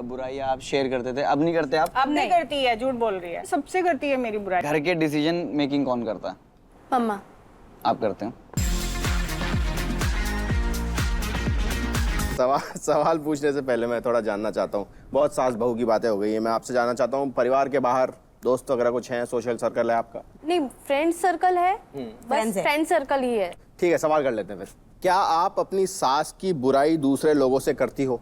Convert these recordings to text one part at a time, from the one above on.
बुराई आप शेयर करते थे, अब नहीं करते आप? अब नहीं करती है, झूठ बोल रही है, सबसे करती है मेरी बुराई। घर के डिसीजन मेकिंग कौन करता है? मम्मा। आप करते हो? सवाल पूछने से पहले मैं थोड़ा जानना चाहता हूँ, बहुत सास बहू की बातें हो गई है, मैं आपसे जानना चाहता हूँ परिवार के बाहर दोस्त वगैरह कुछ हैं, सोशल सर्कल है आपका? नहीं, फ्रेंड सर्कल है, बस फ्रेंड सर्कल ही है। ठीक है, सवाल कर लेते हैं फिर। क्या आप अपनी सास की बुराई दूसरे लोगों से करती हो?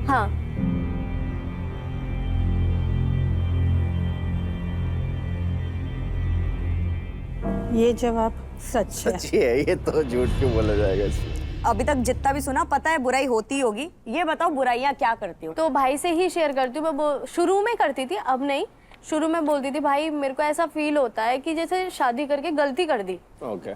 हाँ। ये जवाब सच है। सच्ची है ये तो, झूठ क्यों बोला जाएगा इसमें? अभी तक जितना भी सुना पता है बुराई होती होगी, ये बताओ बुराइयां क्या करती हो? तो भाई से ही शेयर करती हूँ मैं, शुरू में करती थी, अब नहीं। शुरू में बोलती थी भाई मेरे को ऐसा फील होता है कि जैसे शादी करके गलती कर दी। ओके।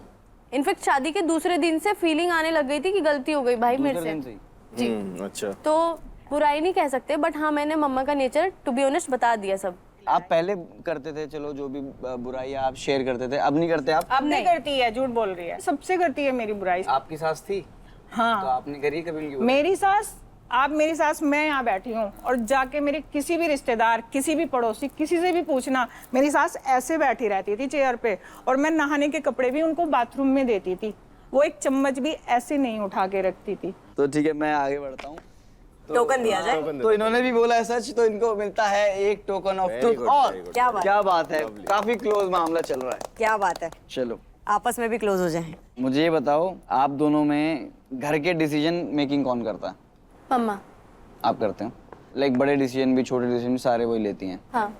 इनफेक्ट शादी के दूसरे दिन से फीलिंग आने लग गई थी कि गलती हो गई भाई मेरे से। जी। अच्छा। तो बुराई नहीं कह सकते, बट हाँ मैंने मम्मा का नेचर टू बी ऑनेस्ट बता दिया सब। आप पहले करते थे, चलो जो भी बुराई आप शेयर करते थे, अब नहीं करते आप? अब नहीं करती है, झूठ बोल रही है, सबसे करती है मेरी बुराई। आपकी सास थी? हाँ। तो आपने करी कभी उनकी? मेरी सास, आप मेरी सास, मैं यहाँ बैठी हूँ और जाके मेरे किसी भी रिश्तेदार, किसी भी पड़ोसी, किसी से भी पूछना, मेरी सास ऐसे बैठी रहती थी चेयर पे, और मैं नहाने के कपड़े भी उनको बाथरूम में देती थी, वो एक चम्मच भी ऐसे नहीं उठा के रखती थी। तो ठीक है, मैं आगे बढ़ता हूँ। टोकन दिया जाए। तो इन्होंने भी बोला है सच, तो इनको मिलता है एक टोकन ऑफ ट्रुथ। और क्या बात है, काफी क्लोज मामला चल रहा है। क्या बात है, चलो आपस में भी क्लोज हो जाएं। मुझे ये बताओ, आप दोनों में घर के डिसीजन मेकिंग कौन करता है? मम्मा। आप करते हो? लाइक बड़े डिसीजन भी, छोटे डिसीजन भी, सारे वही लेती हैं? हाँ।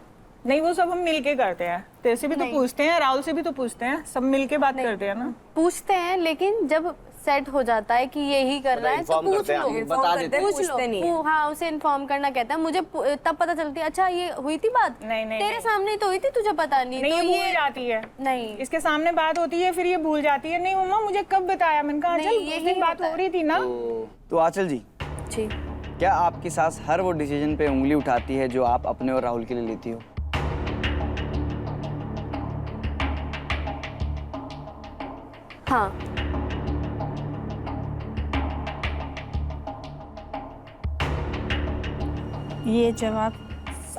नहीं, वो सब हम मिलके करते हैं, तेरे से भी तो पूछते हैं, राहुल से भी तो पूछते हैं, सब मिलके बात करते हैं ना। पूछते हैं, लेकिन जब सेट हो जाता है कि यही कर रहा है तो पूछ लो, बता देते हैं। पूछ लो। हाँ, उसे इन्फॉर्म करना कहता है। मुझे तब पता चलती है, अच्छा ये हुई थी बात। नहीं, तेरे सामने तो हुई थी, तुझे पता नहीं। नहीं, तो ये भूल जाती है। नहीं, इसके सामने बात होती है, फिर ये भूल जाती है। नहीं मम्मा, मुझे कब बताया? मैंने कहा चल, उस दिन बात हो रही थी ना। तो आंचल जी, जी। क्या आपकी सास हर वो डिसीजन पे उंगली उठाती है जो आप अपने और राहुल के लिए लेती हो? हाँ। ये जवाब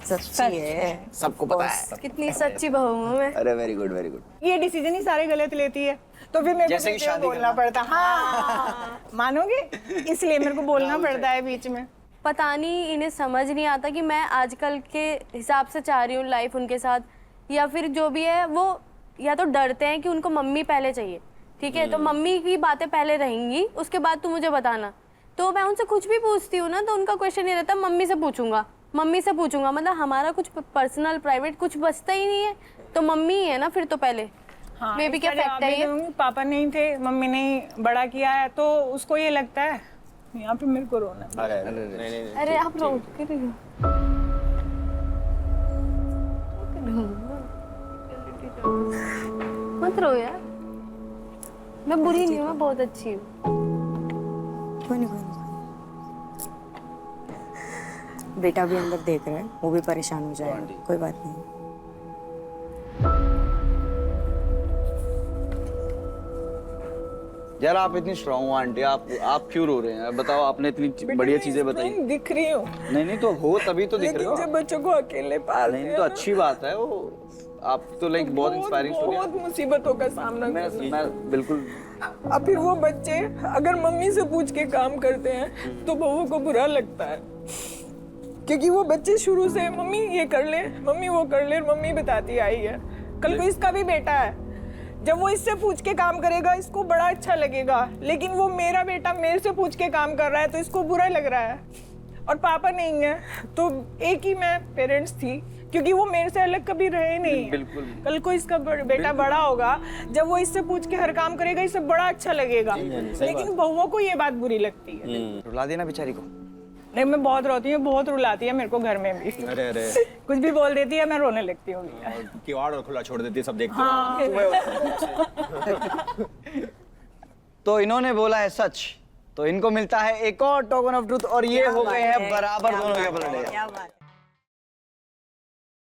सच्ची है, सबको पता है। कितनी सच्ची बहू हूँ मैं। अरे वेरी गुड, वेरी गुड। ये डिसीजन ही सारे गलत लेती है, तो फिर मेरे जैसे को कि शादी बोलना पड़ता। हाँ मानोगे, इसलिए मेरे को बोलना पड़ता है बीच में। पता नहीं इन्हें समझ नहीं आता कि मैं आजकल के हिसाब से चाह रही हूँ लाइफ उनके साथ, या फिर जो भी है वो या तो डरते हैं कि उनको मम्मी पहले चाहिए। ठीक है, तो मम्मी की बातें पहले रहेंगी, उसके बाद तू मुझे बताना। तो मैं उनसे कुछ भी पूछती हूँ ना, तो उनका क्वेश्चन ये रहता है मम्मी से पूछूंगा, मम्मी से पूछूंगा। मतलब हमारा कुछ पर्सनल प्राइवेट कुछ बचता ही नहीं है, तो मम्मी ही है ना फिर तो पहले। हाँ, मे बी क्या फैक्ट है ये? पापा नहीं थे, मम्मी ने बड़ा किया है, तो उसको ये लगता है। यहाँ पे मेरे को रोना है। अरे नहीं, अरे आप रो के रही हो। मत रो यार, मैं बुरी नहीं हूँ, मैं बहुत अच्छी हूँ। कोई नहीं, बेटा भी अंदर देख रहा है, वो भी परेशान हो जाएगा, कोई बात नहीं। यार आप इतनी स्ट्रांग हो आंटी, आप क्यों रो रहे हैं? बताओ, आपने इतनी बढ़िया चीजें बताई। दिख रही हूँ, नहीं तो हो तभी तो दिख रहे हो। जब बच्चों को अकेले पाल नहीं तो अच्छी बात है वो। आप तो लाइक बहुत इंस्पायरिंग स्टोरी। बहुत मुसीबतों का सामना मैं बिल्कुल। अब फिर वो बच्चे अगर मम्मी से पूछ के काम करते हैं तो बहू को बुरा लगता है, क्योंकि वो बच्चे शुरू से मम्मी ये कर ले, मम्मी वो कर ले, मम्मी बताती आई है। कल को इसका भी बेटा है, जब वो इससे पूछ के काम करेगा इसको बड़ा अच्छा लगेगा, लेकिन वो मेरा बेटा मेरे से पूछ के काम कर रहा है तो इसको बुरा लग रहा है। और पापा नहीं है तो एक ही मैं पेरेंट्स थी, क्योंकि वो मेरे से अलग कभी रहे नहीं। बिल्कुल। कल को इसका बेटा बड़ा होगा, जब वो इससे पूछ के हर काम करेगा इसे बड़ा अच्छा लगेगा, लेकिन बहुओं को ये बात बुरी लगती है। रुला देना बेचारी को। नहीं, मैं बहुत रोती हूँ, बहुत रुलाती है मेरे को घर में भी। अरे कुछ भी बोल देती है, मैं रोने लगती हूँ। किवाड़ खुला छोड़ देती है, सब देखते हैं। तो इन्होंने बोला है सच, तो इनको मिलता है एक और टोकन ऑफ ट्रूथ, और ये हो गए हैं बराबर दोनों के ब्लड। क्या बात है।